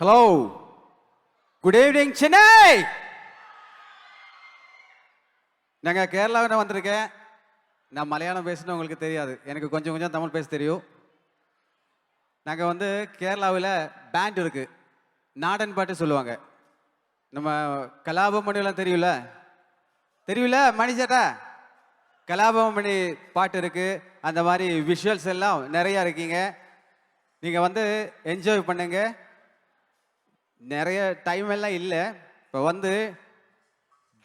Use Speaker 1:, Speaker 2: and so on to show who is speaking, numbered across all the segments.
Speaker 1: Hello, good evening Chennai. நாங்கள் கேரளாவில் வந்திருக்கேன். நான் மலையாளம் பேசுன்னு உங்களுக்கு தெரியாது, எனக்கு கொஞ்சம் கொஞ்சம் தமிழ் பேச தெரியும். நாங்கள் வந்து கேரளாவில் பேண்ட் இருக்குது, நாடன் பாட்டு சொல்லுவாங்க. நம்ம கலாபமணிலாம் தெரியும்ல, மணி சேட்டா? கலாபமணி பாட்டு இருக்குது. அந்த மாதிரி விஷுவல்ஸ் எல்லாம் நிறையா இருக்கீங்க. நீங்கள் வந்து என்ஜாய் பண்ணுங்க. நிறைய டைம் எல்லாம் இல்லை. இப்போ வந்து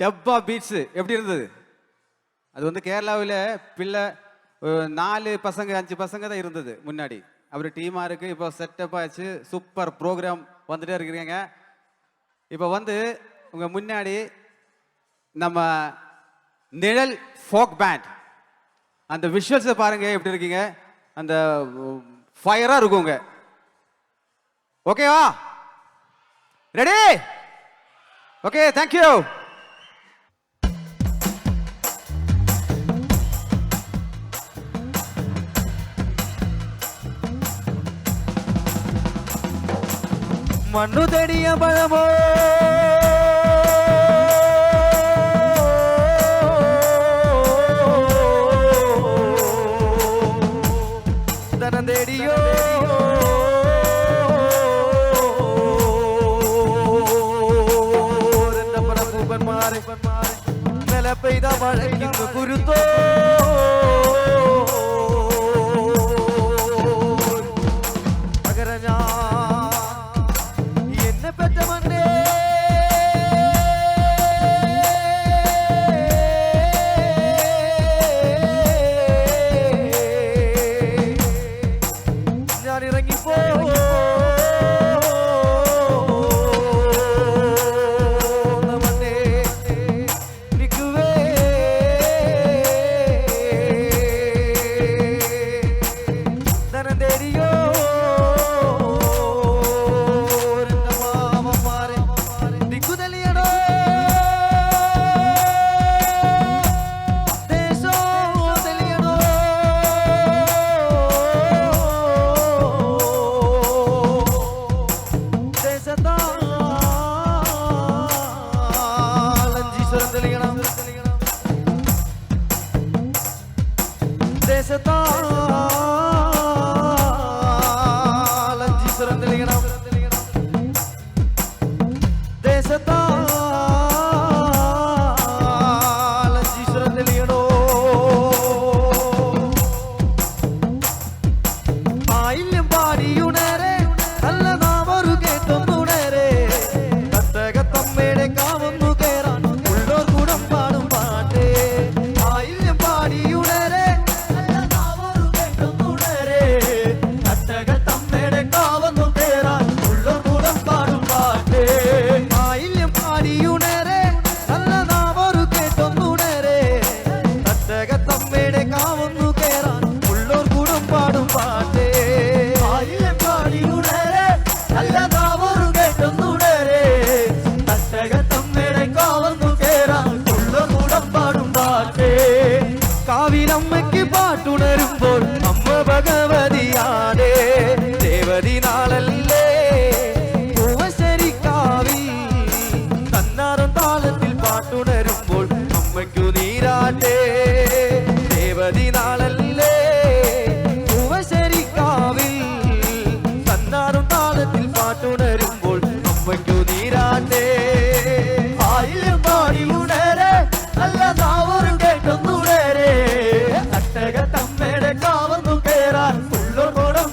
Speaker 1: டப்பா பீட்ஸு எப்படி இருந்தது? அது வந்து கேரளாவில் பிள்ளை 4 பசங்க 5 பசங்க தான் இருந்தது முன்னாடி. அவர் டீமாக இருக்குது, இப்போ செட்டப் ஆச்சு. சூப்பர் ப்ரோக்ராம் வந்துட்டே இருக்கிறீங்க. இப்போ வந்து உங்கள் முன்னாடி நம்ம நிழல் ஃபோக் பேண்ட், அந்த விஷுவல்ஸை பாருங்கள் எப்படி இருக்கீங்க. அந்த ஃபயராக இருக்குங்க. ஓகேவா? ரெடி? Okay, thank you.
Speaker 2: மண்ணு தடிய பழமோ தனந்தேடியோ നില പെയ്ത മഴയ്ക്ക് കുരുത്തോ പകരഞ്ഞ എന്നെ പെറ്റ മണ്ണേ ഞാൻ ഇറങ്ങിപ്പോ കാവിലമ്മയ്ക്ക് പാട്ടുണരുമ്പോൾ അമ്മ ഭഗവതിയാണേ. ദേവതി നാളല്ലേ പൂവശ്ശേരിക്കാവിൽ തന്നാറും താളത്തിൽ പാട്ടുണരുമ്പോൾ അമ്മയ്ക്കു നീരാട്ടേ. ദേവതി നാളല്ലേ പൂവശ്ശേരിക്കാവിൽ തന്നാറും താളത്തിൽ പാട്ടുണരുമ്പോൾ അമ്മയ്ക്കു നീരാട്ടേ. ആയിരം പാടി ഉണരെ നല്ല നാവറും കേട്ടൊന്നുണരെ. തട്ടകത്തമ്മയുടെ കാവന്നു കേറാൻ ഉള്ളോടം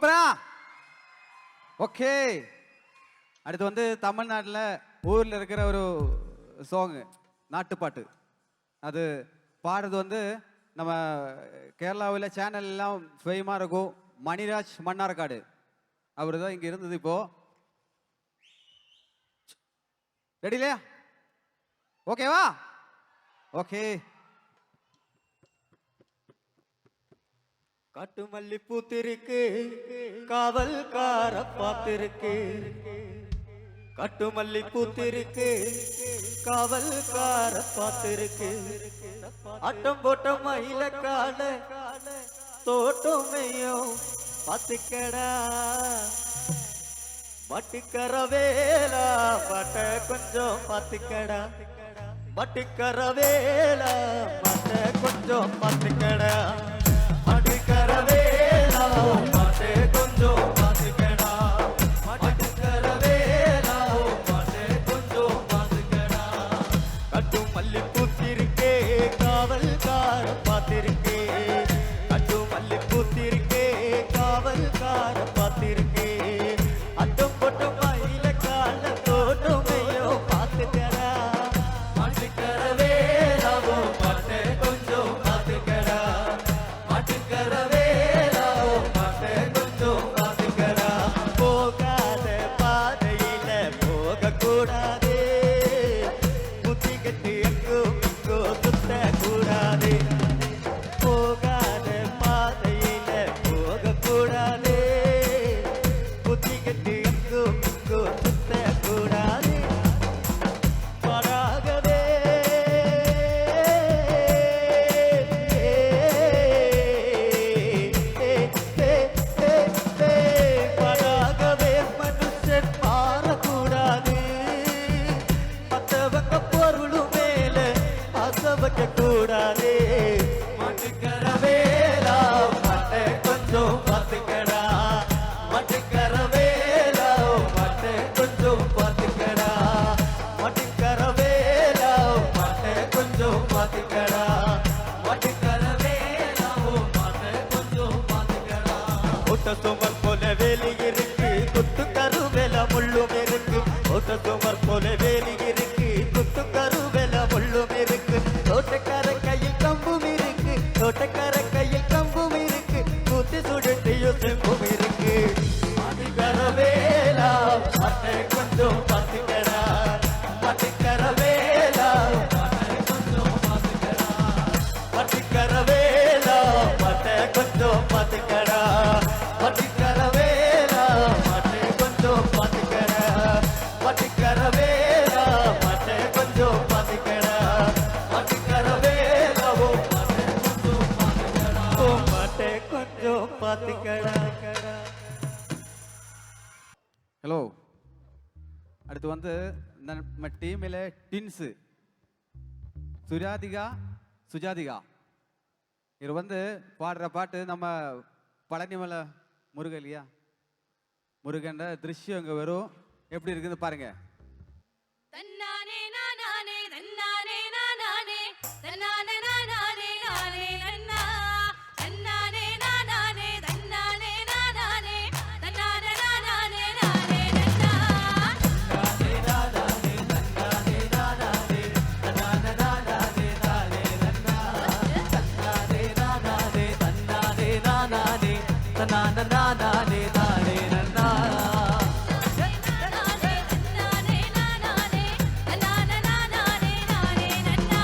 Speaker 1: சூப்பரா ஓகே. அடுத்து வந்து தமிழ்நாட்டில் ஊரில் இருக்கிற ஒரு சாங்கு, நாட்டுப்பாட்டு. அது பாடுறது வந்து நம்ம கேரளாவில் சேனல் எல்லாம் ஃபேமாக இருக்கும். மணிராஜ் மன்னார்காடு அவர் தான் இங்கே இருந்தது. இப்போ ரெடி இல்லையா? ஓகேவா? ஓகே.
Speaker 2: காட்டு மல்லி பூத்திருக்கு, காவல்கார பார்த்திருக்கு. காட்டு மல்லி பூத்திருக்கு, காவல்கார பார்த்திருக்கு. ஆட்டம் போட்ட மயில கால தோட்டமையும் பார்த்துக்கடா. மட்டுக்கர வேலா பாட்ட கொஞ்சம் பார்த்துக்கடா. மட்டுக்கர வேலா பாட்ட கொஞ்சம் பார்த்துக்கடா. மட்டுக்கர வேலா பாட்ட கொஞ்சம் பார்த்துக்கடா. மட்டுக்கர வேலா பாட்ட கொஞ்சம் பார்த்துக்கடா. கட்டு மல்லி பூத்திருக்கே, காவல்கார பார்த்திருக்கே. கட்டு மல்லி பூத்திருக்கே, காவல்கார பார்த்திருக்கே. அட்டம் போட்டு மயில கால தோட்டமையோ பார்த்துக்கடா. மாட்டுக்கர வேலாவோ மாட்டை கொஞ்சம் பார்த்துக்கடா. மாட்டுக்கர வேலாவோ மாட்டை கொஞ்சம் பார்த்துக்கடா. போகாத பாதையில போகக்கூடாது. புத்தி கட்டு எங்கும் இங்கோ சுத்தக்கூடாது. போகாத பாதையில போகக்கூடாது. புத்தி கட்டு எங்கும் இங்கோ சுத்தக்கூடாது. பராகவே பராகவே மனுஷன் மாறக்கூடாது. மற்றவங்க பொருளும் மேல ஆசை வைக்க கூடாது. மாட்டுக்கர வேலா மாட்டை கொஞ்சம் பார்த்துக்கடா. மாட்டுக்கர வேலா மாட்டை கொஞ்சம் பார்த்துக்கடா. மாட்டுக்கர வேலா மாட்டை கொஞ்சம் பார்த்துக்கடா. மாட்டுக்கர வேலா மாட்டை கொஞ்சம் பார்த்துக்கடா. ஒட்ட சுமர் போல வேலி இருக்கு, குத்து கருவேல முள்ளும் இருக்கு. ஒட்ட சுமர் போல வேலி இருக்கு, குத்து கருவேல முள்ளும் இருக்கு. தோட்டக்கார கையில் கம்பும் இருக்கு, தோட்டக்கார கையில் கம்பும் இருக்கு. கூத்தி சுடட்டியும் செம்பும் இருக்கு. மாட்டுக்கர வேலா மாட்டை கொஞ்சம் பார்த்துக்கடா. மாட்டுக்கர வேலா மாட்டை கொஞ்சம் பார்த்துக்கடா. மாட்டுக்கர வேலா மாட்டை கொஞ்சம் பார்த்துக்கடா. மாட்டுக்கர வேலா மாட்டை கொஞ்சம் பார்த்துக்கடா. மாட்டுக்கர வேலா மாட்டை கொஞ்சம் பார்த்துக்கடா. மாட்டுக்கர வேலாவோ மாட்டை கொஞ்சம் பார்த்துக்கடா. ஓ மாட்டை கொஞ்சம் பார்த்துக்கடா.
Speaker 1: ஹலோ. அடுத்து வந்து நம்ம டீமில் டின்ஸு சுஜாதிகா சுஜாதிகா இவர் வந்து பாடுற பாட்டு நம்ம பழனிமலை முருகன் இல்லையா, முருகன்ற திருஷ்யம் இங்கே வரும். எப்படி இருக்குன்னு பாருங்க.
Speaker 3: தன்னானே நானானே தன்னானே நானானே தன்னானே நானானே நானே நன்னா தன்னானே நானானே தன்னானே நானானே தன்னானே நானானே நானே நன்னா தன்னானே நானானே தன்னானே நானானே தன்னானே நானானே நானே நன்னா தன்னானே நானானே தன்னானே நானானே தன்னானே நானானே நானே நன்னா. தன்னானே நானானே தன்னானே நானானே நானே நன்னா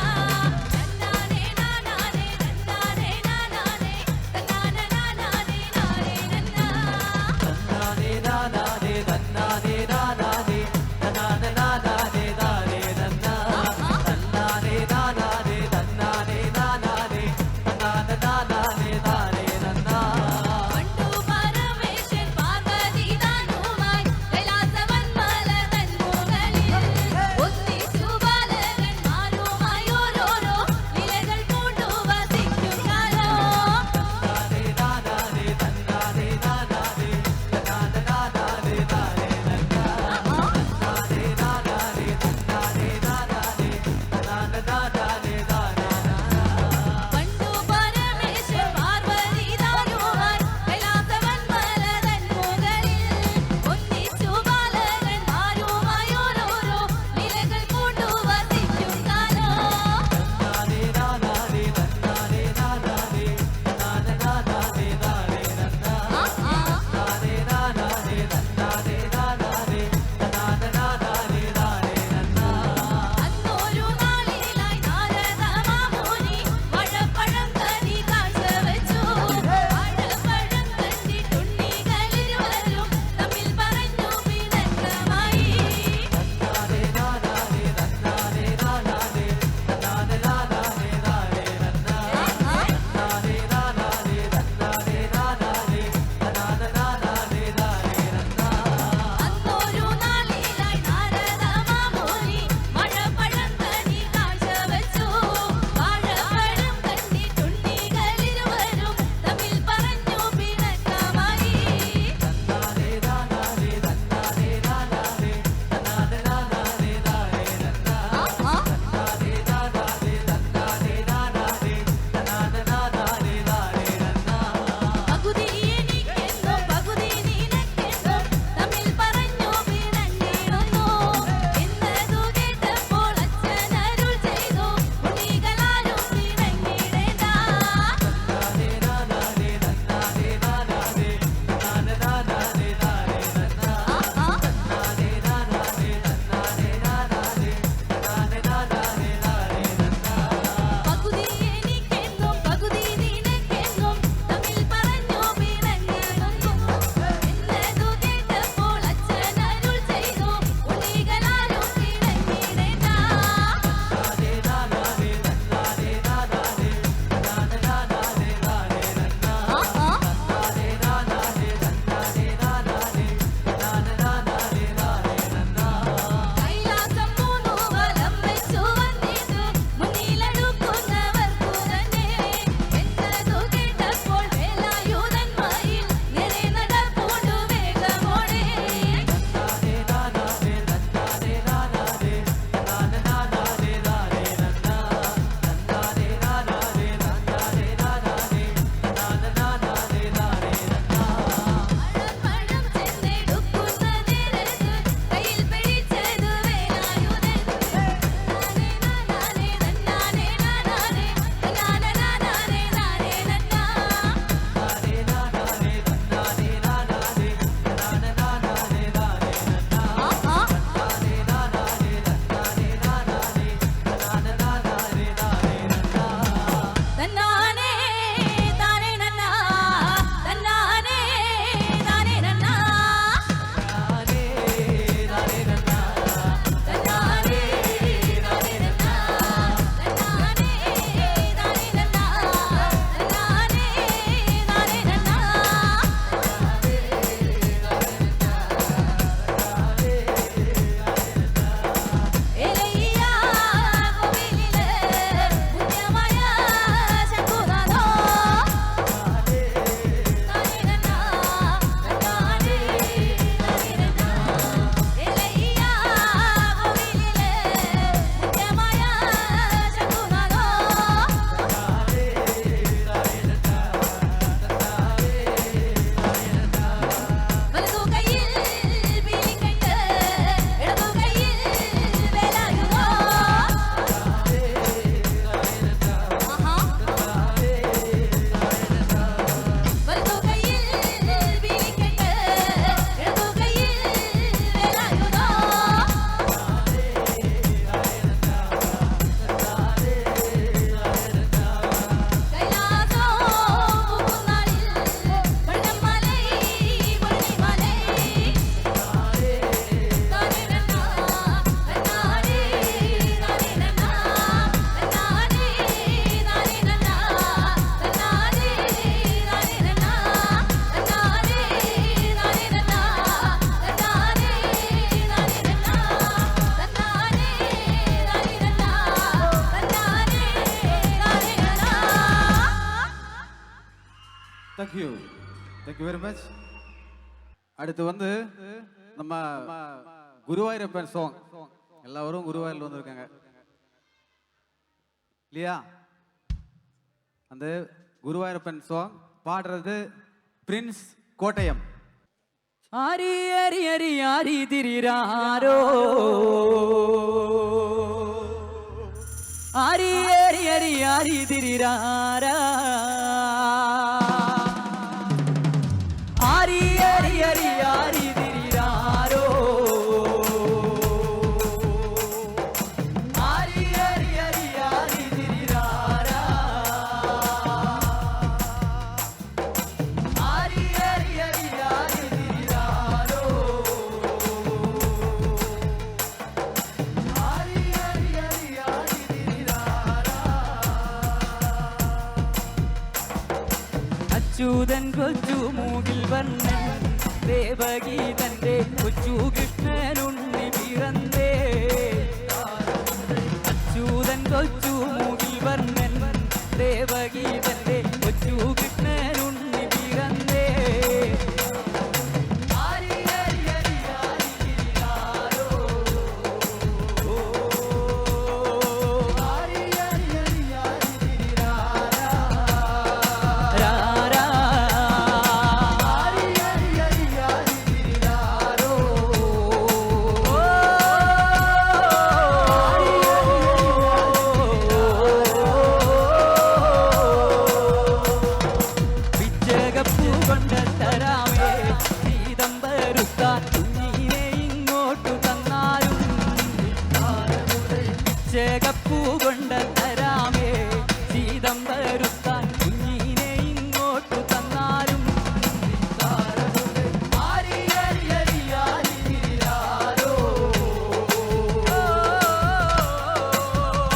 Speaker 1: தேங்க்யூ வெரி மச். அடுத்து வந்து நம்ம குருவாயூரப்பன் சாங். எல்லாரும் குருவாயூர்ல வந்திருக்காங்க இல்லையா? அந்த குருவாயூரப்பன் சாங் பாடுறது பிரின்ஸ் கோட்டயம்.
Speaker 2: ஆரி அரி அரி ஆரி திரிராரோ ஆரி அரி அரி ஆரி திரிராரா ஆரி அரி அரி ஆரி திரிராரோ ஆரி அரி அரி ஆரி திரிராரா ஆரி அரி அரி ஆரி திரிராரோ ஆரி அரி அரி ஆரி திரிராரா അച്യുതൻ കൊച്ചു മൂകിൽ വന്നൻ ദേവകി തന്റെ കൊച്ചു കൃഷ്ണനുണ്ണി പിറന്നേ അച്യുതൻ കൊച്ചു മൂകിൽ വന്നൻ ദേവകി തന്റെ കൊച്ചു കൃഷ്ണനുണ്ണി പിറന്നേ ആരി അരി അരി ആരി തിരിയാരോ ആരി അരി അരി ആരി തിരിയാരാ രാരാ ആരി അരി അരി ആരി തിരിയാരോ ആരി പിച്ചകപ്പൂ കൊണ്ട തരാമേ സീതം വരുത്താൻ കുഞ്ഞിനെ ഇങ്ങോട്ടു തന്നാലും പിച്ചകപ്പൂ കൊണ്ട തരാമേ സീതം വരുത്താൻ കുഞ്ഞിനെ ഇങ്ങോട്ടു തന്നാലും ആരി അരി അരി ആരി തിരിയാരോ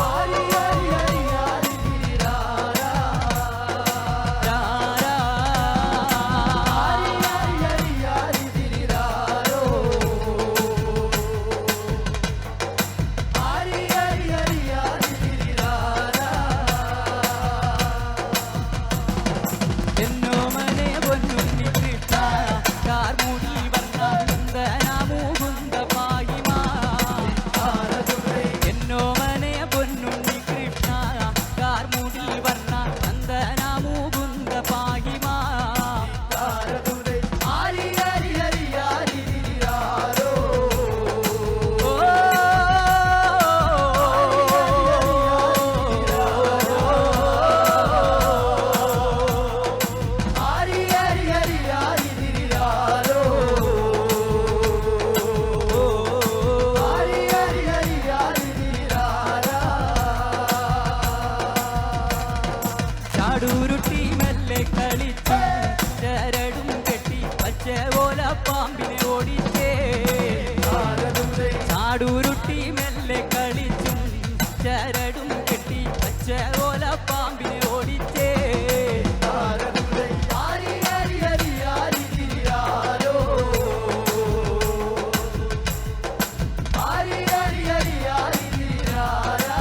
Speaker 2: ആരി അരി അരി ആരി തിരിയാരാ രാരാ ആരി അരി അരി ആരി തിരിയാരോ ആരി അരി അരി ആരി തിരിയാരാ എന്നോ മനെ പൊന്നുണ്ണി കൃഷ്ണ കാർമുടി വർണ്ണ നന്ദനമുകുന്ദ പാഹിമാ എന്നോ മനെ പൊന്നുണ്ണി കൃഷ്ണ കാർമുടി വർണ്ണ നന്ദനമുകുന്ദ പാഹിമാ ആരി അരി അരി ആരി തിരിയാരോ ആരി അരി അരി ആരി തിരിയാരോ ആരി അരി അരി ആരി തിരിയാരാ ചാടൂരുട്ടി മെല്ലെ കളിച്ചു ചരടും കെട്ടി പച്ച ഓല പാമ്പിനെ ഓടിച്ചേ ചാടൂരുട്ടി മെല്ലെ കളിച്ചും ചരടും കെട്ടി പച്ച ഓല പാമ്പിനെ ഓടിച്ചേ ആരി അരി അരി ആരി തിരിയാരോ ആരി അരി അരി ആരി തിരിയാരാ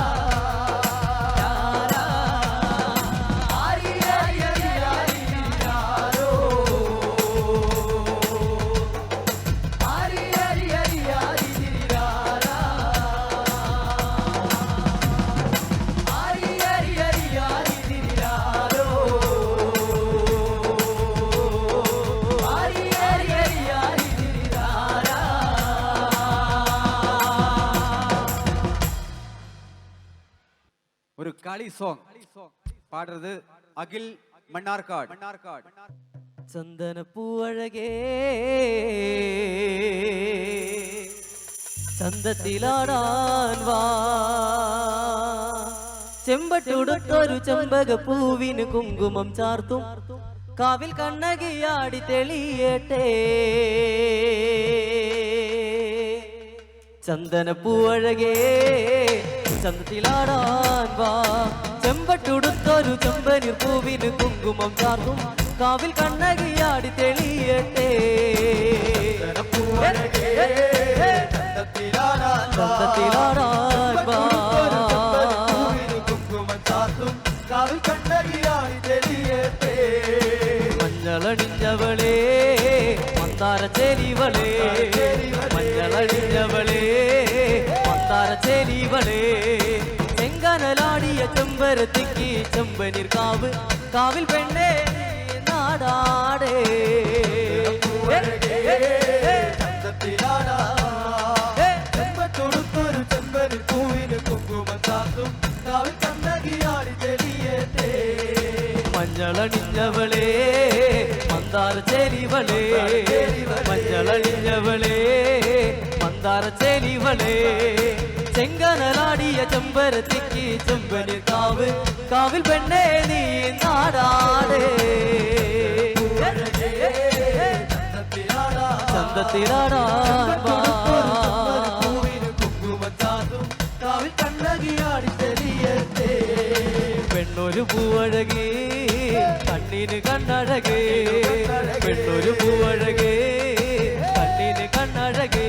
Speaker 2: ആരി അരി അരി ആരി തിരിയാരോ ആരി അരി അരി ആരി തിരിയാരാ ആരി അരി അരി ആരി തിരിയാരോ ആരി അരി അരി ആരി തിരിയാരാ
Speaker 1: ஒரு களி சாங் பாடுறது அகில் மன்னார்காட்.
Speaker 2: ചന്ദനപ്പൂവഴകേ ചന്തത്തിലാടാൻ വാ ചെമ്പട്ടുടുത്തൊരു ചെമ്പകപ്പൂവിന് കുങ്കുമം ചാർത്തും കാവിൽ കണ്ണകിയാടി തെളിയട്ടെ ചന്ദനപ്പൂവഴകേ ചന്തത്തിലാടാൻ വാ ചെമ്പട്ടുടുത്തൊരു ചെമ്പനീർ പൂവിന് കുങ്കുമം ചാർത്തും കാവിൽ കണ്ണകിയാടി തെളിയട്ടെ ചന്തത്തിലാടാൻ വാ
Speaker 4: കാവിൽ കണ്ണകിയായി തെളിയട്ടെ
Speaker 2: മഞ്ഞള ചെമ്പരത്തിക്ക് ചെമ്പനീർ കാവ് കാവിൽ പെണ്ണേ നാടാടേ
Speaker 4: ചെമ്പത്തൊടുത്തൊരു ചെമ്പന് പൂവിന് കുങ്കുമം ചാത്തും കാവിൽ കണ്ണകിയാടി തെളിയേറ്റേ
Speaker 2: മഞ്ഞളണിഞ്ഞവളേ മന്ദാര ചേലിവളേ മഞ്ഞളണിഞ്ഞവളേ മന്ദാര ചേലിവളേ ചെങ്കനലാടിയ ചെമ്പരത്തിക്ക് ചെമ്പനീർ കാവ് കാവിൽ പെണ്ണേ നീ നാടാടേ ചന്തത്തിലാടാൻ വാ.
Speaker 4: കാവിൽ കണ്ണകിയാടി തെളിയേറ്റേ
Speaker 2: പെണ്ണൊരു പൂവഴകേ കണ്ണിന് കണ്ണഴകേ പെണ്ണൊരു പൂവഴകേ കണ്ണിന് കണ്ണഴകേ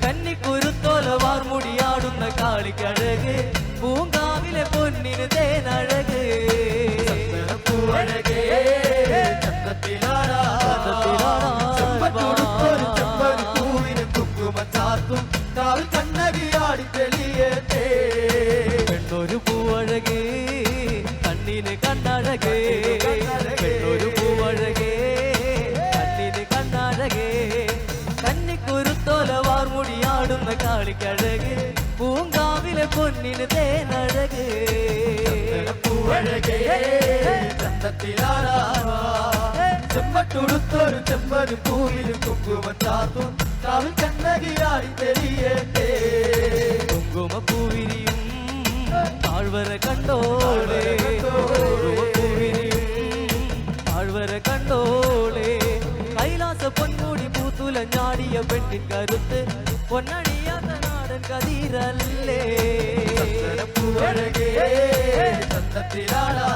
Speaker 2: കന്നിക്കുരുത്തോല വാർമുടിയാടുന്ന കാളിക്കഴക് പൂങ്കാവിലെ പൊന്നിന് തേനഴക്
Speaker 4: പൂവഴകേ ചെമ്പത്തൊടുത്തൊരു ചെമ്പന് പൂവിന് കുങ്കുമം ചാത്തും കാവിൽ കണ്ണകിയാടി തെളിയേറ്റേ
Speaker 2: പെണ്ണൊരു പൂവഴകേ കണ്ണിന് കണ്ണഴകേ പെണ്ണൊരു പൂവഴകേ കണ്ണിന് കണ്ണഴകേ കന്നിക്കുരുത്തോല വാർമുടിയാടുന്ന കാളിക്കഴക് പൂങ്കാവിലെ പൊന്നിന് തേനഴക്
Speaker 4: പൂവഴകേ ചന്തത്തിലാടാ ചെമ്പട്ടുടുത്തൊരു ചെമ്പന് പൂവിന് കുങ്കുമം ചാത്തും കാവിൽ കണ്ണകിയാടി തെളിയേറ്റേ
Speaker 2: കുങ്കുമപ്പൂവിരിയും താഴ്വര കണ്ടോളേ കുങ്കുമപ്പൂവിരിയും താഴ്വര കണ്ടോളേ കൈലാസ പൊന്മുടി പൂത്തുലഞ്ഞാടിയ പെണ്ണിൻ കരുത്ത് പൊന്നണിയാത്ത നാടൻ കതിരല്ലേ
Speaker 4: പൂവഴകേ ചന്തത്തിലാടാ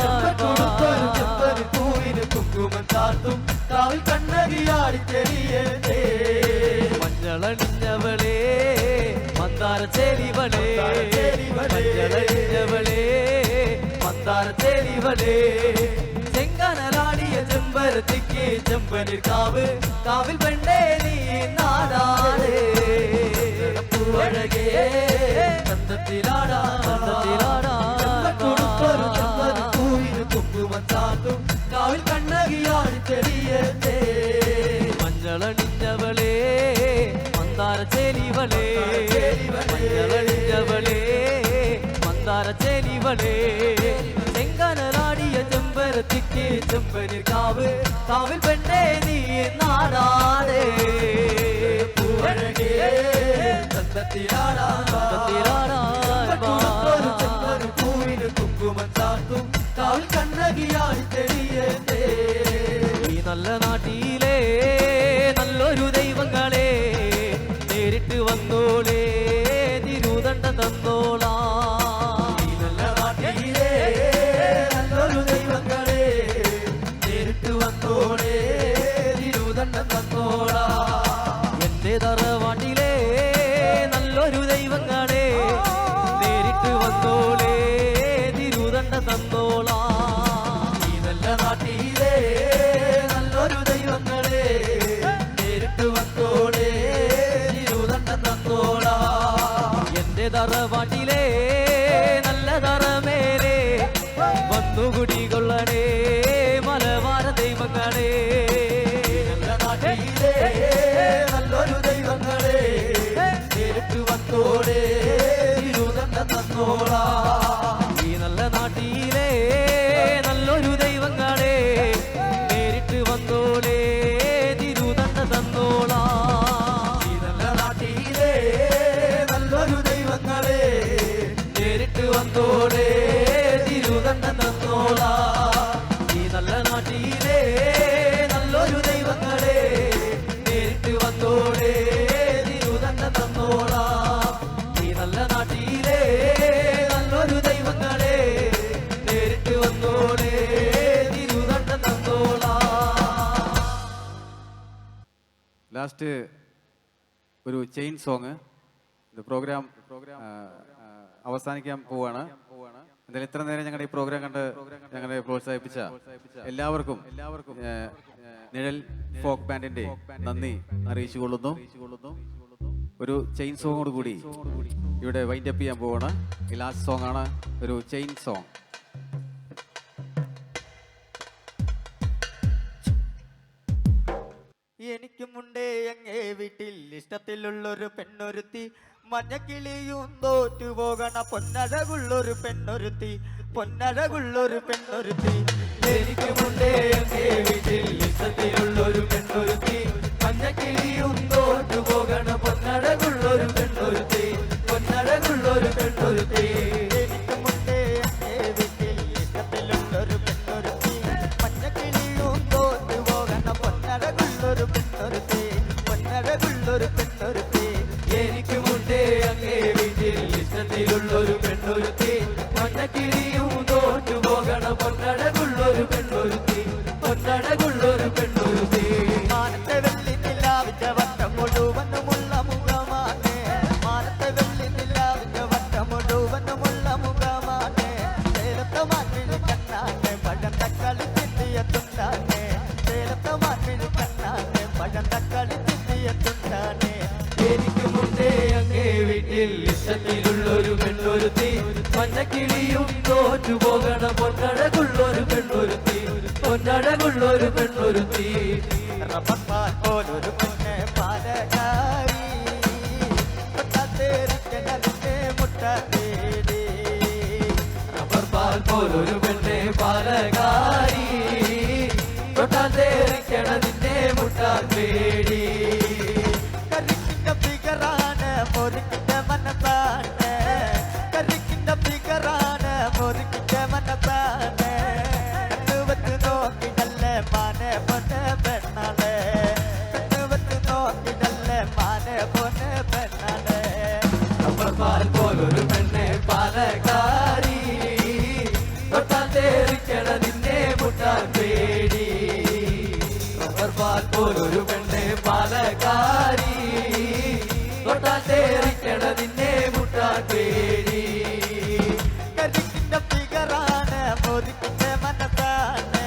Speaker 4: ചെമ്പട്ടുടുത്തൊരു ചെമ്പന് പൂവിന് കുങ്കുമം ചാത്തും കാവിൽ കണ്ണകിയാടി തെളിയേറ്റേ
Speaker 2: മഞ്ഞളണിഞ്ഞവളേ മന്ദാര ചേലിവളേ മഞ്ഞളണിഞ്ഞവളേ മന്ദാര ചേലിവളേ ചെങ്കനലാടിയ ചെമ്പരത്തിക്ക് ചെമ്പനീർ കാവ് കാവിൽ പെണ്ണേ നീ നാടാടേ
Speaker 4: പൂവഴകേ ചന്തത്തിലാടാ ചെമ്പട്ടുടുത്തൊരു ചെമ്പന് പൂവിന് കുങ്കുമം ചാത്തും കാവിൽ കണ്ണകിയാടി തെളിയേറ്റേ
Speaker 2: മഞ്ഞളണിഞ്ഞവളേ മന്ദാര ചേലിവളേ മഞ്ഞളണിഞ്ഞവളേ മന്ദാര ചേലിവളേ ചെങ്കനലാടിയ ചെമ്പരത്തിക്ക് ചെമ്പനീർ കാവ് കാവിൽ പെണ്ണേ നീ നാടാടേ
Speaker 4: പൂവഴകേ ചന്തത്തിലാടാ
Speaker 2: ചന്തത്തിലാടാൻ
Speaker 4: ചെമ്പന് പൂവിന് കുങ്കുമം ചാത്തും കാവിൽ കണ്ണകിയാടി തെളിയേറ്റേ
Speaker 2: ഈ നല്ല നാട്ടിലെ നല്ലൊരു ദൈവങ്ങളെ നേരിട്ട് വന്നോളേ തിരുദണ്ഡ തന്നോളാ
Speaker 4: നല്ല നാട്ടിലെ നല്ലൊരു ദൈവങ്ങളെ നേരിട്ട് വന്നോളേ തിരുദണ്ഡം തന്നോളാ
Speaker 2: എന്റെ തറവാട്ടിലെ നല്ലൊരു ദൈവങ്ങളെ നേരിട്ട് വന്നോളേ തിരുദണ്ഡ തന്നോളാ
Speaker 4: ഈ നല്ല നാട്ടിലെ നല്ലൊരു ദൈവങ്ങളെ നേരിട്ട് വന്നോളേ തിരുദണ്ഡം തന്നോളാ
Speaker 2: എന്റെ തറവാട്ടിലെ നല്ല തറമേലെ വന്നുകുടികൊള്ളണേ മലബാര ദൈവങ്ങളെ
Speaker 4: നല്ല നാട്ടിലെ നല്ലൊരു ദൈവങ്ങളെ നേരിട്ട് വന്നോളേ തിരുദണ്ഡം തന്നോളാ
Speaker 2: ഈ നല്ല നാട്ടിലെ നല്ലൊരു ദൈവങ്ങളെ നേരിട്ട് വന്നോളേ തിരുദണ്ഡ തന്നോളാ
Speaker 4: ഈ നല്ല നാട്ടിലെ നല്ലൊരു ദൈവങ്ങളെ നേരിട്ട് വന്നോളേ തിരുദണ്ഡം തന്നോളാ
Speaker 2: ഈ നല്ല നാട്ടിലെ നല്ലൊരു ദൈവങ്ങളെ നേരിട്ട് വന്നോളേ തിരുദണ്ഡ തന്നോളാ ഈ നല്ല നാട്ടിലെ നല്ലൊരു ദൈവങ്ങളെ നേരിട്ട് വന്നോളേ തിരുദണ്ഡ തന്നോളാ.
Speaker 1: ലാസ്റ്റ് ഒരു ചെയിൻ സോങ് ഇത് പ്രോഗ്രാം അവസാനിക്കാൻ പോവാണ്. എന്തായാലും ഇത്ര നേരം ഞങ്ങളുടെ ഈ പ്രോഗ്രാം കണ്ട് ഞങ്ങളെ പ്രോത്സാഹിപ്പിച്ച എല്ലാവർക്കും നിഴൽ ഫോക്ക് ബാൻഡിന്റെ നന്ദി അറിയിച്ചുകൊള്ളുന്നു. ഒരു ചെയിൻ സോങ്ങോട് കൂടി ഇവിടെ വൈൻഡപ്പ് ചെയ്യാൻ പോവാണ്. ഈ ലാസ്റ്റ് സോങ് ആണ്, ഒരു ചെയിൻ സോങ്.
Speaker 2: എനിക്കുമുണ്ടേ അങ്ങേ വീട്ടിൽ ഇഷ്ടത്തിലുള്ളൊരു പെണ്ണൊരുത്തി, മഞ്ഞക്കിളിയും തോറ്റു പോകണ പൊന്നഴകുള്ളൊരു പെണ്ണൊരുത്തി, പൊന്നഴകുള്ളൊരു പെണ്ണൊരുത്തി.
Speaker 4: എനിക്കുമുണ്ടേ അങ്ങേ വീട്ടിൽ ഇഷ്ടത്തിലുള്ളൊരു പെണ്ണൊരുത്തി, മഞ്ഞക്കിളിയും തോറ്റു പോകണ പൊന്നഴകുള്ളൊരു പെണ്ണൊരുത്തി, പൊന്നഴകുള്ളൊരു പെണ്ണൊരുത്തി.
Speaker 2: എനിക്കുമുണ്ടേ അങ്ങേ വീട്ടിൽ ഇഷ്ടത്തിലുള്ളൊരു പെണ്ണൊരുത്തി, മഞ്ഞക്കിളിയും തോറ്റു പോകണ പൊന്നഴകുള്ളൊരു പെണ്ണൊരുത്തി, പൊന്നഴകുള്ളൊരു പെണ്ണൊരുത്തി.
Speaker 4: എനിക്കുമുണ്ടേ അങ്ങേ വീട്ടിൽ ഇഷ്ടത്തിലുള്ളൊരു പെണ്ണൊരുത്തി, മഞ്ഞക്കിളിയും തോറ്റു പോകണ പൊന്നഴകുള്ളൊരു പെണ്ണൊരുത്തി, പൊന്നഴകുള്ളൊരു പെണ്ണൊരുത്തി.
Speaker 2: മാനത്തെ വെള്ളി നിലാവിന്റെ വട്ടം മുഴുവനുമുള്ള മുഖമാണ്, മാനത്തെ വെള്ളി നിലാവിന്റെ വട്ടം മുഴുവനുമുള്ള മുഖമാണ്. ചേലത്തെ മാറ്റിന് കണ്ണാണ് പഴം തക്കാളി ചിന്തിയ തുണ്ടാണ്, ചേലത്തെ മാറ്റിന് കണ്ണാണ് പഴം തക്കാളി ചിന്തിയ തുണ്ടാണ്.
Speaker 4: എനിക്കുമുണ്ടേ അങ്ങേ വീട്ടിൽ ഇഷ്ടത്തിലുള്ളൊരു പെണ്ണൊരുത്തി, മഞ്ഞക്കിളിയും തോറ്റു പോകണ പൊന്നഴകുള്ളൊരു പെണ്ണൊരുത്തി, പൊന്നഴകുള്ളൊരു പെണ്ണൊരുത്തി.
Speaker 2: റബ്ബർപാൽ പോലൊരു പെണ്ണ് പാലകാരി, തൊട്ടാത്തേരിക്കണതിന്റെ മുട്ട തേടി.
Speaker 4: റബ്ബർപാൽ പോലൊരു പെണ്ണെ പാലകാരി, തൊട്ടാൽ തേറിക്കണതിന്റെ മുട്ടാൻ പേടി.
Speaker 2: കരിക്കിന്റെ ഫിഗറാണ് മുറുക്കിന്റെ മനസ്സാണ്, കരിക്കിന്റെ ഫിഗറാണ് മുറുക്കിന്റെ മനസ്സാണ്. കണ്ണുവെച്ച് നോക്കിടല്ലേ മാനെ പൊന്നെ പെണ്ണാളെ, കണ്ണുവെച്ച് നോക്കിടല്ലേ മാനെ പൊന്നെ പെണ്ണാളെ.
Speaker 4: റബ്ബർപാൽ പോലൊരു പെണ്ണെ പാലകാരി, തൊട്ടാൽ തേറിക്കണതിന്റെ മുട്ടാൻ പേടി. റബ്ബർപാൽ പോലൊരു പെണ്ണെ പാലകാരി, തൊട്ടാൽ തേറിക്കണതിന്റെ മുട്ടാൻ പേടി.
Speaker 2: കരിക്കിന്റെ ഫിഗറാണ് മുറുക്കിന്റെ മനസ്സാണ്,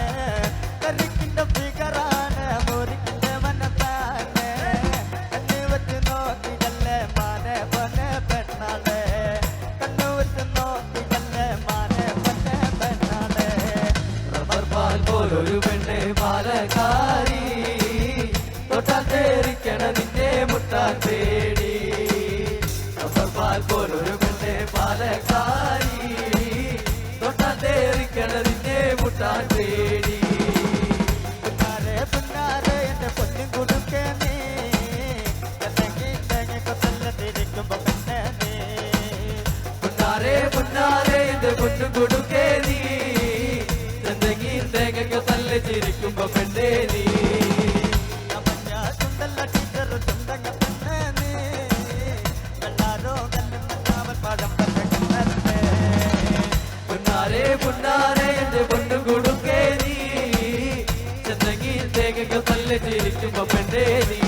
Speaker 2: കരിക്കിന്റെ ഫിഗറാണ് മുറുക്കിന്റെ മനസ്സാണ്. കണ്ണുവെച്ച് നോക്കിടല്ലേ മാനെ പൊന്നെ പെണ്ണാളെ, കണ്ണുവെച്ച് നോക്കിടല്ലേ മാനെ പൊന്നെ പെണ്ണാളെ.
Speaker 4: റബ്ബർപാൽ പോലൊരു പെണ്ണെ പാലകാരി, തൊട്ടാൽ തേറിക്കണതിന്റെ മുട്ടാൻ പേടി. റബ്ബർപാൽ പോലൊരു പെണ്ണെ പാലകാരി, തൊട്ടാൽ തേറിക്കണതിന്റെ മുട്ടാൻ പേടി.
Speaker 2: പുന്നാരെ പുന്നാരെ എന്റെ പൊന്നും കൊടുക്കേ നീ, കണ്ണകി തേങ്ങ കൊത്തല്ലത്തിരിക്കുമ്പോ പെണ്ണേ നീ.
Speaker 4: പുന്നാരെ പുന്നാരെ എന്റെ പൊന്നു കൊടുക്കേ നീ, എന്തെങ്കിലും തേങ്ങയ്ക്ക് തല്ല ചിരിക്കുമ്പോ പെണ്ണേ നീ.
Speaker 2: മഞ്ഞ ചുണ്ടല്ല ടീച്ചർ ചുണ്ടങ്ങ പെണ്ണേ നീ, വെള്ളാരോ കല്ലുണ്ടാവൽ പഴം പെണ്ണേ.
Speaker 4: പുന്നാരെ പുന്നാരെ എന്റെ പൊന്നു കൊടുക്കേ നീ, എന്തെങ്കിലും തേങ്ങയ്ക്ക് തല്ല ചിരിക്കുമ്പോ പെണ്ണേ നീ.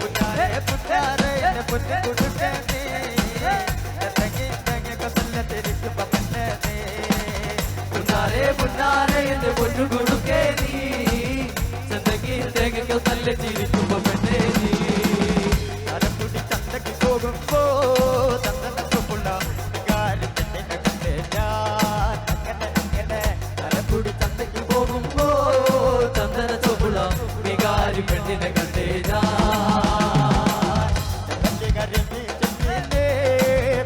Speaker 2: പുന്നാരെ പുന്നാരെ എന്റെ പൊന്നും കൊടുക്കേ നീ, കണ്ണകി തേങ്ങ കൊത്തല്ലത്തിരിക്കുമ്പോ പെണ്ണേ നീ.
Speaker 4: പുന്നാരെ പുന്നാരെ എന്റെ പൊന്നു കൊടുക്കേ നീ, എന്തെങ്കിലും തേങ്ങയ്ക്ക് തല്ല ചിരിക്കുമ്പോ പെണ്ണേ നീ.
Speaker 2: അരക്കുടി ചന്തക്ക് പോകുമ്പോ ചന്ദനപ്പുള്ള കാര്യത്തിന്റെ കണ്ടേ ഞാൻ അങ്ങനെ അങ്ങനെ.
Speaker 4: അരക്കുടി ചന്തയ്ക്ക് പോകുമ്പോ ചന്ദന ചോപ്പുള്ള വികാരി പെണ്ണിനെ കണ്ടേ ഞാൻ.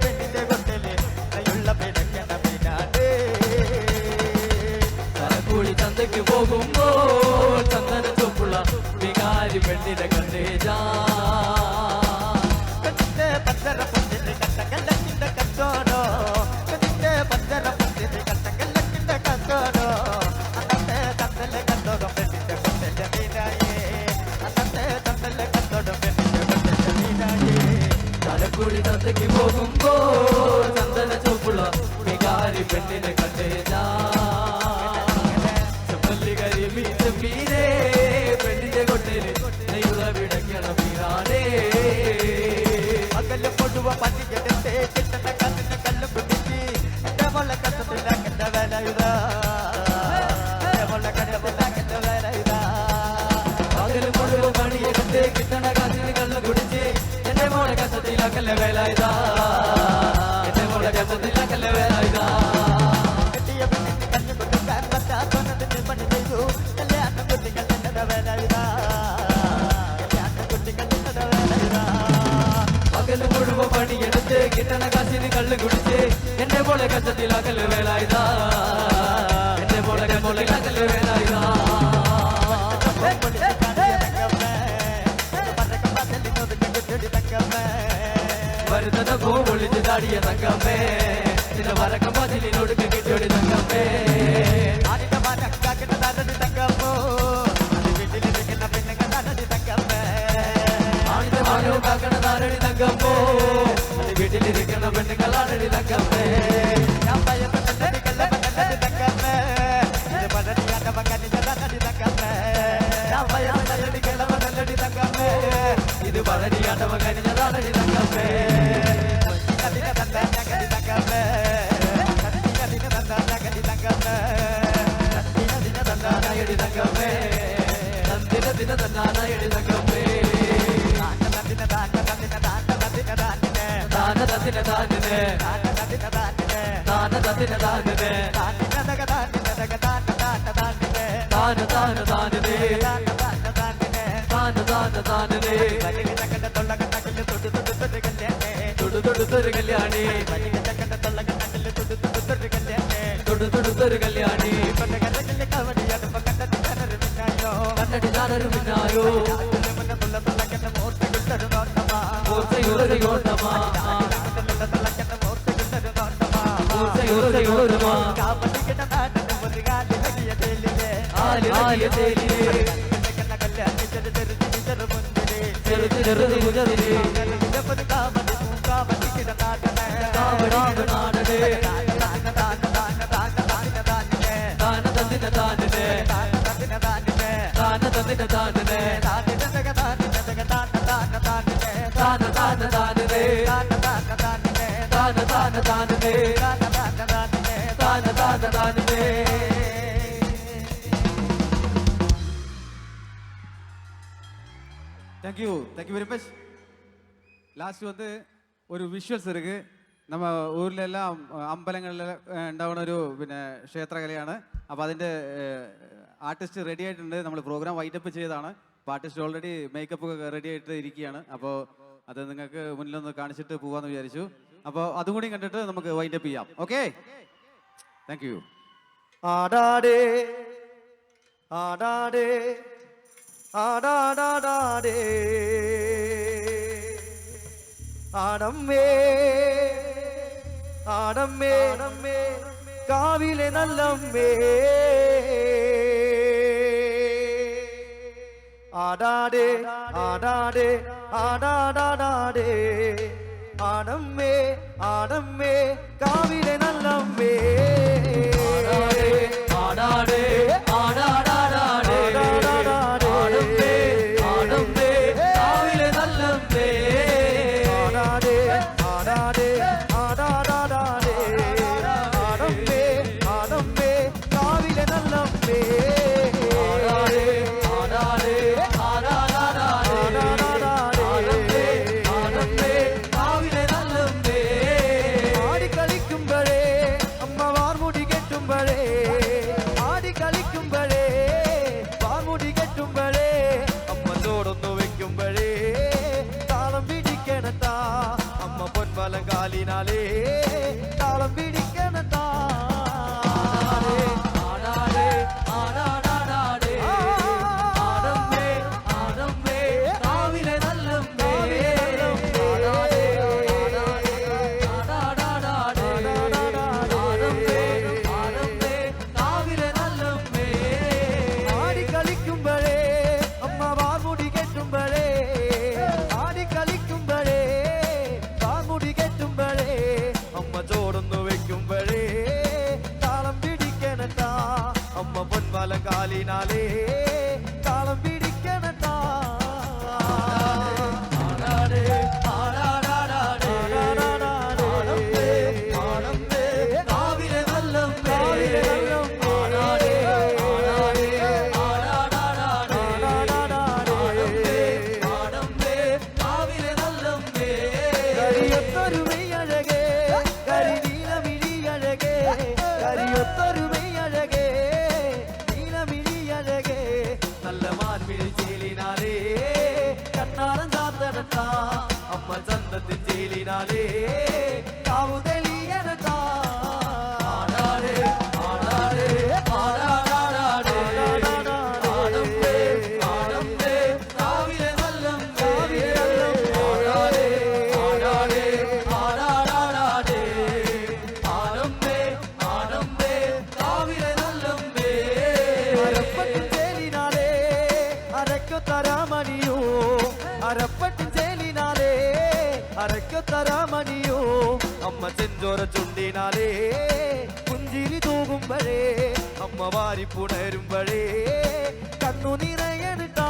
Speaker 2: പെണ്ണിന്റെ കൊണ്ടല് കയ്യുള്ള പിടക്കണ പിന്നാണ്ട്.
Speaker 4: അരക്കുടി ചന്തയ്ക്ക് പോകുമ്പോ ചന്ദന ചോപ്പുള്ള വികാരി പെണ്ണിനെ കണ്ടേ ഞാൻ.
Speaker 2: കണ്ണിന്റെ പച്ചര പൊന്നിന് കട്ടകല്ലക്കിന്റെ കച്ചോടോ, കണ്ണിന്റെ പച്ചര പൊന്നിന് കട്ടകല്ലക്കിന്റെ കച്ചോടോ. അന്നത്തെ തന്നല് കണ്ടോടും പെണ്ണിന്റെ കൊണ്ടല് മീനായേ, അന്നത്തെ തന്നല് കണ്ടോടും പെണ്ണിന്റെ കൊണ്ടല് മീനായേ.
Speaker 4: അരക്കുടി ചന്തയ്ക്ക് പോകുമ്പോ ചന്ദന ചോപ്പുള്ള വികാരി പെണ്ണിനെ കണ്ടേ ഞാൻ. ചെമ്പല്ലി കരിമീ ചെമ്മീരേ പെണ്ണിന്റെ കൊട്ടേല് നെയ്യുള്ള വിടക്കണ വീരാനേ.
Speaker 2: പകല് പൊടുവ പതിയെടുത്ത് കിട്ടുന്ന കല്ലിന് കല്ല് കുടിച്ച് എന്റെ മുള്ള കട്ടത്തില്ല എന്റെ വില ഇതാ, എന്റെ മുള്ള കട്ടത്തില്ല എന്റെ വില ഇതാ.
Speaker 4: പകല് മുഴുവൻ പണിയെടുത്ത് കിട്ടണ കാറ്റിന് കള്ളു കുടിച്ച് എന്റെ മോളെ കസത്തെ കഷ്ടത്തിലാക്കല്ലേ വേല ഇതാ എന്നെ പോലെ കഷ്ടത്തിലാക്കല്ലേ വേല ഇതാ
Speaker 2: കെട്ടിയ പെണ്ണിന് കഞ്ഞി കൊടുക്കാൻ പറ്റാത്തതിന് പണി ചെയ്തു കല്യാണ കുട്ടികൾ നിന്നത വേല ഇതാ കല്യാണ കുട്ടികൾ നിന്നത വേല ഇതാ
Speaker 4: പകല് മുഴുവൻ പണിയെടുത്ത് കിട്ടണ കാശിന് കള്ള് കുടിച്ച് എന്നെ പോലെ കഷ്ടത്തിലാക്കല്ലേ വേല ഇതാ എന്നെ പോലെ കഷ്ടത്തിലാക്കല്ലേ വേല ഇതാ വരുന്നത് പോ ഒളിച്ച് താടിയ തങ്കമ്മേ നിന്റെ വരക്കം പതിലിനോട് കിട്ടിയോടി തങ്കമ്മേ
Speaker 2: ആടിന്റെ മരക്കാക്കിട്ട് തന്നടി തങ്കമ്മോ അത് വീട്ടിലിരിക്കുന്ന പെണ്ണുങ്ങൾ തന്നടി തങ്കമ്മേ
Speaker 4: ആണിന്റെ മാനോ കാക്കണ താരടി തങ്കമ്മോ അത് വീട്ടിലിരിക്കുന്ന പെണ്ണുങ്ങളാണടി തങ്കമ്മേ
Speaker 2: ഞാൻ ഭയപ്പെട്ട നടിക്കല്ല തങ്കമ്മേ ഇത് പടടിയാണ്ട മകനിന്റെ തന്നടി തങ്കമ്മേ ഞാൻ ഭയപ്പെട്ട നടിക്കല്ല നല്ലടി തങ്കമ്മേ
Speaker 4: ഇത് പഴനിയാട്ടവ കരിഞ്ഞതാണടി തങ്കമ്മേ
Speaker 2: കതിനെ തന്ന ഞങ്ങടി തങ്കമ്മേ കതിനെ തന്ന ഞങ്ങടി തങ്കമ്മേ കതിനെ തന്ന
Speaker 4: നായടി തങ്കമ്മേ നന്ദിന തന്നാനയടി തങ്കമ്മേ
Speaker 2: തന്നിനെ താണ്ട തന്നിനെ താണ്ട തന്നിനെ താണ്ടിനെ
Speaker 4: താന തത്തിന താനിനെ താന തത്തിന താനിനെ താന താന താനിനെ താന താന താനിനെ തൊടുതൊടുത്തൊരു കല്യാണി തൊടുതൊടുത്തൊരു കല്യാണി കണ്ണടി ഞാനൊരു പിന്നായോ ഓർച്ചയൊരു യോട്ടമാ ഓർച്ചയോരയോരമാ ആലിയ തേലിയെ ചെറുതി മുതലിലെ കാവടി നാടനെ താന തന്നിന താനിനെ താന തന്നിന താനിനെ താന താന താനിനെ താന താന താനിനെ താന താന താനിനെ
Speaker 1: தேங்க்யூ வெரி மச் லாஸ்ட் வந்து ஒரு விஷுவல்ஸ் இருக்கு நம்ம ஊர்ல எல்லாம் അമ്പലങ്ങളിൽ ഉണ്ടാവുന്ന ഒരു പിന്നെ ക്ഷേത്രകലയാണ് അപ്പോൾ അതിൻ്റെ ആർട്ടിസ്റ്റ് റെഡി ആയിട്ടുണ്ട് നമ്മൾ പ്രോഗ്രാം വൈൻഡപ്പ് ചെയ്തതാണ് അപ്പോൾ ആർട്ടിസ്റ്റ് ഓൾറെഡി മേക്കപ്പ് ഒക്കെ റെഡി ആയിട്ട് ഇരിക്കുകയാണ് അപ്പോൾ അത് നിങ്ങൾക്ക് മുന്നിലൊന്ന് കാണിച്ചിട്ട് പോകാമെന്ന് വിചാരിച്ചു അപ്പോൾ അതും കൂടി കണ്ടിട്ട് നമുക്ക് വൈൻഡപ്പ് ചെയ്യാം ഓക്കെ താങ്ക് യു
Speaker 2: ആടാടേ ആടാടേ ആടാടാടാടേ ആടമ്മേ ആടമ്മേ കാവിലെ നല്ലമ്മേ ആടാടേ ആടാടേ ആടാടാടാടേ ആടമ്മേ ആടമ്മേ കാവിലെ നല്ലമ്മേ
Speaker 4: ആടാടേ ആടാടാടാടേ ആടമ്മേ ആടമ്മേ കാവിലെ നല്ലമ്മേ
Speaker 2: ആടാടേ ആടാടേ ആടാടാടാടേ ആടമ്മേ ആടമ്മേ കാവിലെ നല്ലമ്മേ
Speaker 4: ആടാടേ ആടാടേ ആടാടാടാടേ ആടമ്മേ ആടമ്മേ കാവിലെ നല്ലമ്മേ
Speaker 2: ആടിക്കളിക്കുമ്പോഴേ അമ്മ വാർമുടി കെട്ടുമ്പോഴേ ആടിക്കളിക്കുമ്പോഴേ വാർമുടി കെട്ടുമ്പോഴേ അമ്മ ചോടൊന്നു വെക്കുമ്പോഴേ താളം പിടിക്കണത്താ അമ്മ പൊൻവലം കാലിനാലേ താളം പിടിക്കണത്താ
Speaker 4: ആടാടേ ആടാടാടാടേ ആടമ്മേ ആടമ്മേ കാവിലെ നല്ലമ്മേ ആടാടേ ആടാടാടാടേ ആടമ്മേ ആടമ്മേ കാവിലെ നല്ലമ്മേ
Speaker 2: ആടിക്കളിക്കുമ്പോഴേ അമ്മ വാർമുടി കെട്ടുമ്പോഴേ ആടിക്കളിക്കുമ്പോഴേ വാർമുടി കെട്ടുമ്പോഴേ അമ്മ ചോടൊന്നു വെക്കുമ്പോഴേ ചേലത്താ അമ്മ ചന്തത്തിൻ ചേലിനാലേ കാവു തെളിയനത്താ ആടാടേ ആടാടേ ആടാടാടാടേ ആടമ്പേ ആടമ്പേ കാവിലെ നല്ലമ്പേ ആടാടേ ആടാടേ ആടാടാടാടേ ആടമ്പേ ആടമ്പേ കാവിലെ നല്ലമ്പേ അരപ്പട്ടിൻ ചേലിനാലേ അരക്കു തരാമണിയോ അരപ്പട്ടിൻ ചേലിനാലേ അരക്കു തരാമണിയോ അമ്മ ചെഞ്ചോര ചുണ്ടിനാലേ പുഞ്ചിരി തൂകുമ്പഴേ അമ്മ വാരി പുണരുമ്പഴേ കണ്ണു നിറയണിട്ടാ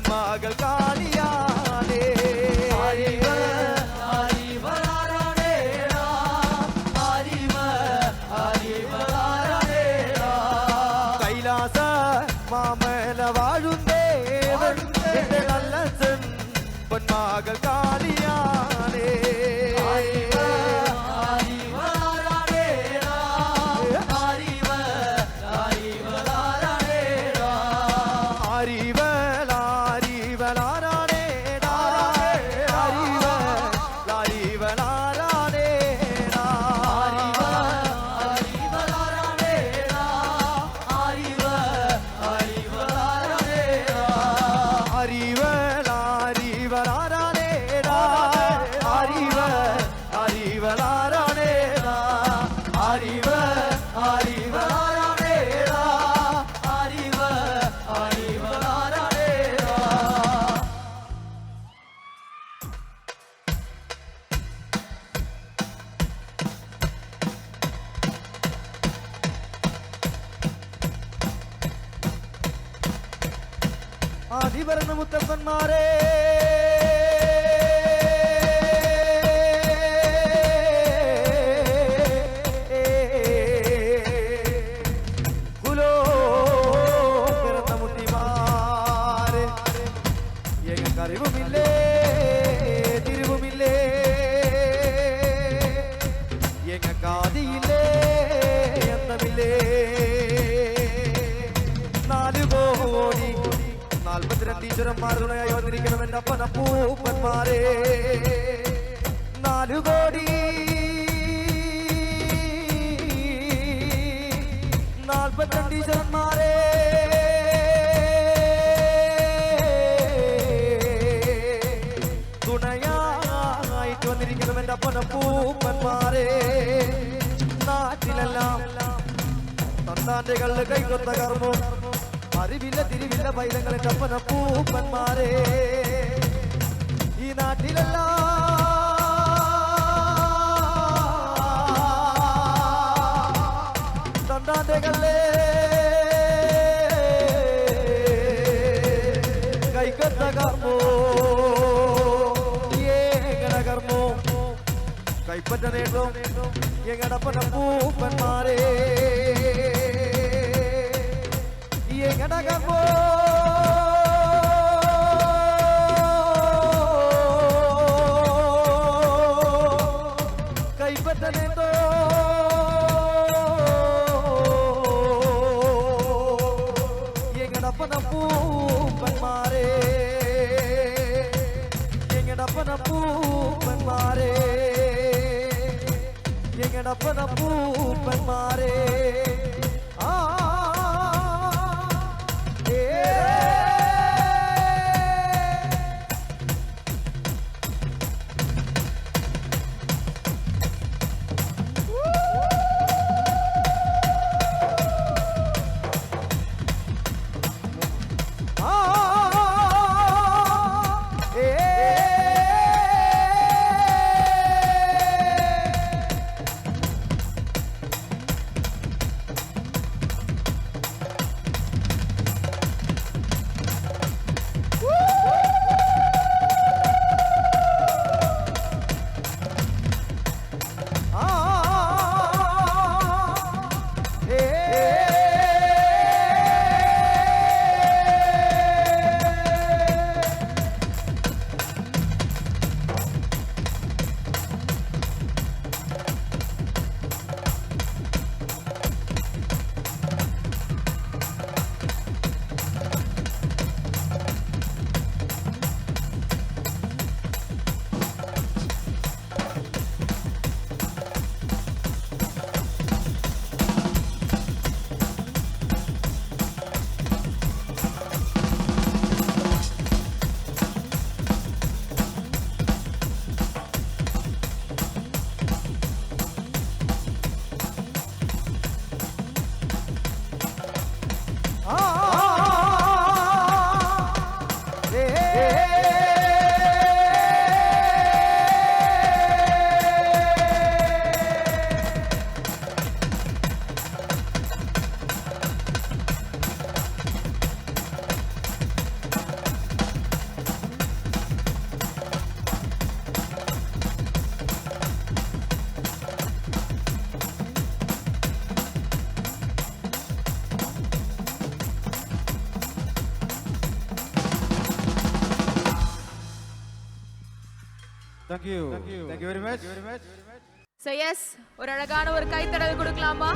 Speaker 2: മകൾ കാളിയാനേ കൈലാസ മാമല വാഴുന്നേവൻ എന്റെ നല്ലച്ചൻ പൊന്മകൾ കാളിയാനേ ആദിഭരണ മുത്തപ്പന്മാരെ കുലോ പിറന്ന മുത്തിമാരെ എങ്ങറിവുമില്ലേ തിരിവുമില്ലേ എങ്ങാതിയില്ലേ എന്നമില്ലേ 4 കോടി 42 ഈശ്വരന്മാർ തുണയായി വന്നിരിക്കണം എന്റെ അപ്പനപ്പൂപ്പന്മാരെ 4 കോടി 42 ഈശ്വരന്മാരെ തുണയായിട്ട് വന്നിരിക്കണം എന്റെ അപ്പനപ്പൂപ്പന്മാരെ നാട്ടിലെല്ലാം തന്താന്റെ കള്ള് കൈകൊത്ത കർമ്മം അറിവില്ല തിരിവില്ല പൈതങ്ങളെ കപ്പന പൂപ്പന്മാരെ ഈ നാട്ടിലല്ല തണ്ടാന്തകളെ കൈക്കത്ത കർമ്മോ ഏകട കർമ്മോ കൈപ്പറ്റ നേട്ടോ എങ്ങടപ്പന പൂപ്പന്മാരെ എങ്ങട കർമ്മോ കൈപ്പറ്റ നേട്ടോ എങ്ങടപ്പന പൂപ്പന്മാരെ എങ്ങടപ്പന പൂപ്പന്മാരെ എങ്ങടപ്പന പൂപ്പന്മാരെ ആ
Speaker 1: Thank you. Thank you very much.
Speaker 3: So yes, ஒரு அழகான ஒரு கைத்தடல் கொடுக்கலாமா?